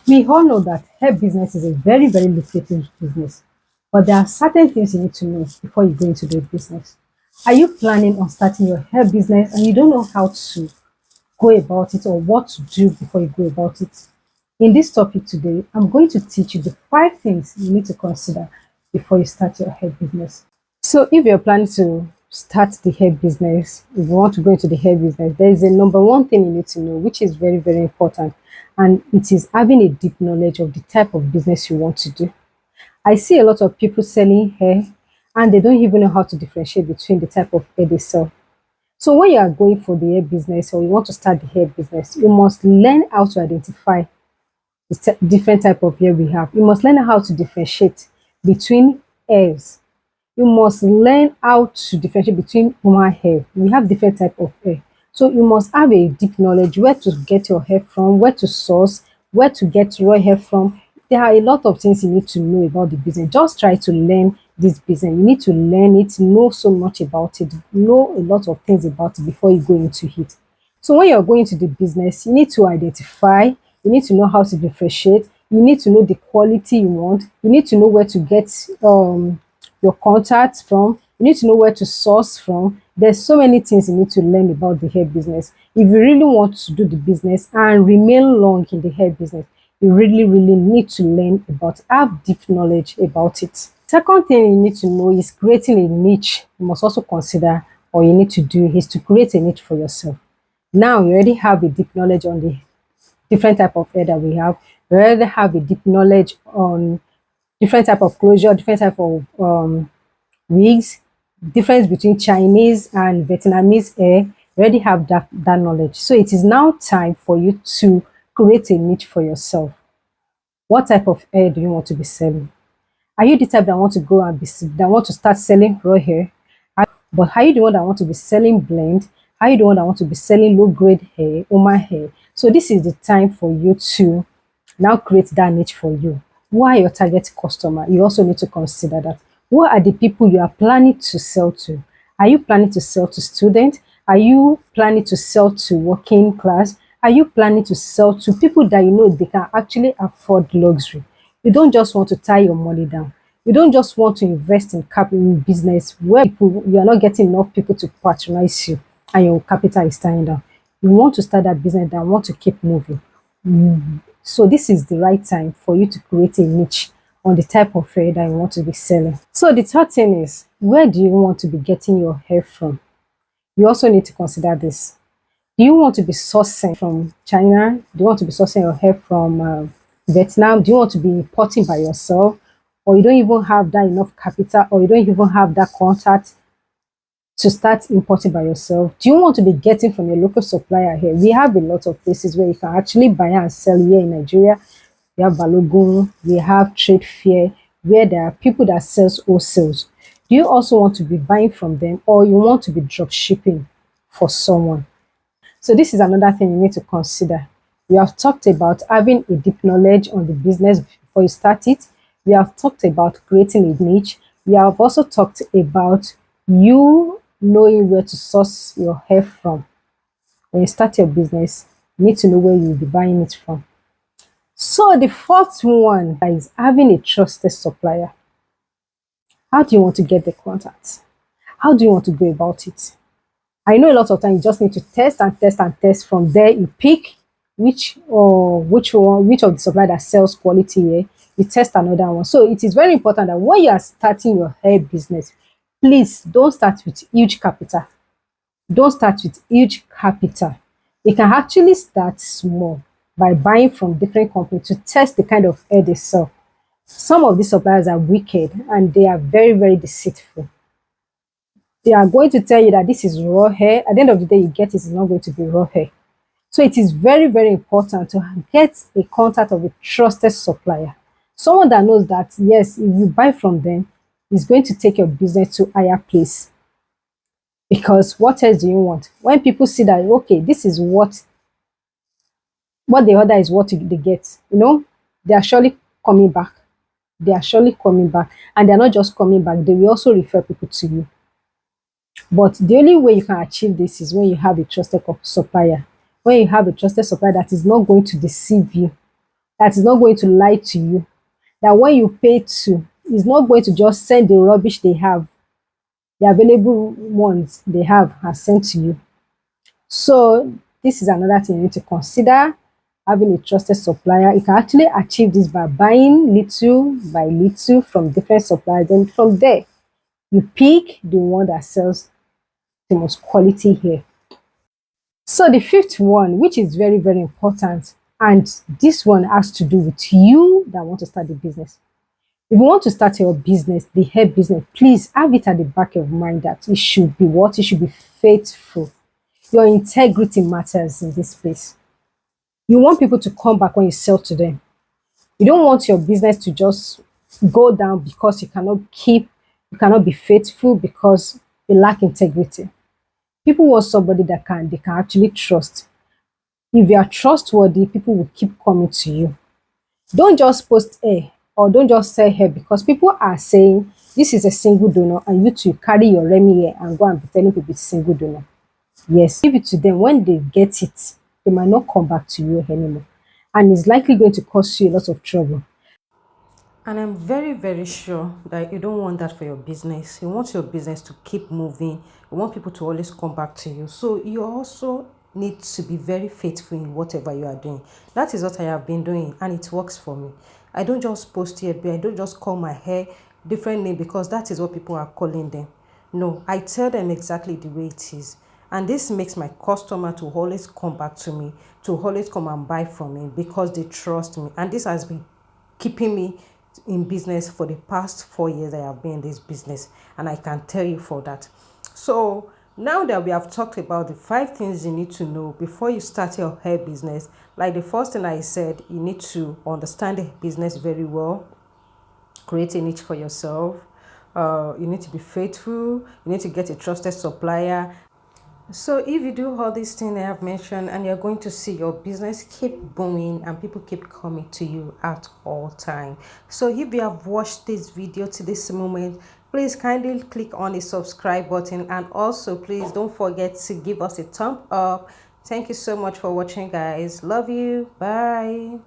We all know that hair business is a very, very lucrative business, but there are certain things you need to know before you go into the business. Are you planning on starting your hair business and you don't know how to go about it or what to do before you go about it? In this topic today, I'm going to teach you the 5 things you need to consider before you start your hair business. So, if you're planning to start the hair business, if you want to go into the hair business, there is a number one thing you need to know, which is very, very important, and it is having a deep knowledge of the type of business you want to do. I see a lot of people selling hair and they don't even know how to differentiate between the type of hair they sell. So, when you are going for the hair business or you want to start the hair business, you must learn how to identify the different type of hair we have. You must learn how to differentiate between hairs. You must learn how to differentiate between human hair. We have different type of hair. So you must have a deep knowledge where to get your hair from, where to source, where to get raw hair from. There are a lot of things you need to know about the business. Just try to learn this business. You need to learn it, know so much about it, know a lot of things about it before you go into it. So when you're going to the business, you need to identify, you need to know how to differentiate, you need to know the quality you want, you need to know where to get your contacts from, you need to know where to source from. There's so many things you need to learn about the hair business. If you really want to do the business and remain long in the hair business, you really, really need to learn about, have deep knowledge about it. Second thing you need to know is creating a niche. You must also consider, or you need to do, is to create a niche for yourself. Now you already have a deep knowledge on the different type of hair that we have. You already have a deep knowledge on different type of closure, different type of wigs, difference between Chinese and Vietnamese hair. You already have that knowledge. So it is now time for you to create a niche for yourself. What type of hair do you want to be selling? Are you the type that want to go and that want to start selling raw hair? But are you the one that want to be selling blend? Are you the one that want to be selling low grade hair, Oma hair? So this is the time for you to now create that niche for you. Who are your target customer? You also need to consider that. Who are the people you are planning to sell to? Are you planning to sell to students? Are you planning to sell to working class? Are you planning to sell to people that you know they can actually afford luxury? You don't just want to tie your money down. You don't just want to invest in capital in business where people, you are not getting enough people to patronize you and your capital is tying down. You want to start that business that want to keep moving. So this is the right time for you to create a niche on the type of hair that you want to be selling. So the third thing is, where do you want to be getting your hair from? You also need to consider this. Do you want to be sourcing from China? Do you want to be sourcing your hair from Vietnam? Do you want to be importing by yourself? Or you don't even have that enough capital, or you don't even have that contact to start importing by yourself? Do you want to be getting from your local supplier here? We have a lot of places where you can actually buy and sell here in Nigeria. We have Balogun, we have trade fair, where there are people that sells wholesales. Do you also want to be buying from them, or you want to be drop shipping for someone? So this is another thing you need to consider. We have talked about having a deep knowledge on the business before you start it. We have talked about creating a niche. We have also talked about you knowing where to source your hair from. When you start your business, you need to know where you'll be buying it from. So the fourth one is having a trusted supplier. How do you want to get the contacts? How do you want to go about it? I know a lot of times you just need to test and test and test. From there, you pick which of the supplier that sells quality hair. You test another one. So it is very important that when you are starting your hair business, please don't start with huge capital. Don't start with huge capital. You can actually start small by buying from different companies to test the kind of hair they sell. Some of these suppliers are wicked and they are very, very deceitful. They are going to tell you that this is raw hair. At the end of the day, you get it's not going to be raw hair. So it is very, very important to get a contact of a trusted supplier. Someone that knows that, yes, if you buy from them, it's going to take your business to higher place. Because what else do you want? When people see that, okay, this is what they order is what they get, they are surely coming back. They are surely coming back. And they're not just coming back, they will also refer people to you. But the only way you can achieve this is when you have a trusted supplier. When you have a trusted supplier that is not going to deceive you, that is not going to lie to you, that when you pay to, is not going to just send the rubbish they have, the available ones they have are sent to you. So this is another thing you need to consider, having a trusted supplier. You can actually achieve this by buying little by little from different suppliers. Then from there, you pick the one that sells the most quality hair. So the fifth one, which is very, very important, and this one has to do with you that want to start the business. If you want to start your business, the hair business, please have it at the back of your mind that it should be what? It should be faithful. Your integrity matters in this place. You want people to come back when you sell to them. You don't want your business to just go down because you cannot be faithful because you lack integrity. People want somebody that they can actually trust. If you are trustworthy, people will keep coming to you. Don't just post hair or don't just sell hair because people are saying this is a single donor and you too carry your Remy hair and go and be telling people it's single donor. Yes, give it to them. When they get it, they might not come back to you anymore. And it's likely going to cause you a lot of trouble. And I'm very, very sure that you don't want that for your business. You want your business to keep moving. You want people to always come back to you. So you also need to be very faithful in whatever you are doing. That is what I have been doing, and it works for me. I don't just post here, I don't just call my hair different name because that is what people are calling them. No, I tell them exactly the way it is. And this makes my customer to always come back to me, to always come and buy from me because they trust me. And this has been keeping me in business for the past 4 years I have been in this business, and I can tell you for that. So now that we have talked about the 5 things you need to know before you start your hair business, like the first thing I said, you need to understand the business very well, create a niche for yourself. You need to be faithful, you need to get a trusted supplier. So if you do all these things I have mentioned, and you're going to see your business keep booming and people keep coming to you at all time. So if you have watched this video to this moment, please kindly click on the subscribe button, and also please don't forget to give us a thumb up. Thank you so much for watching, guys. Love you. Bye.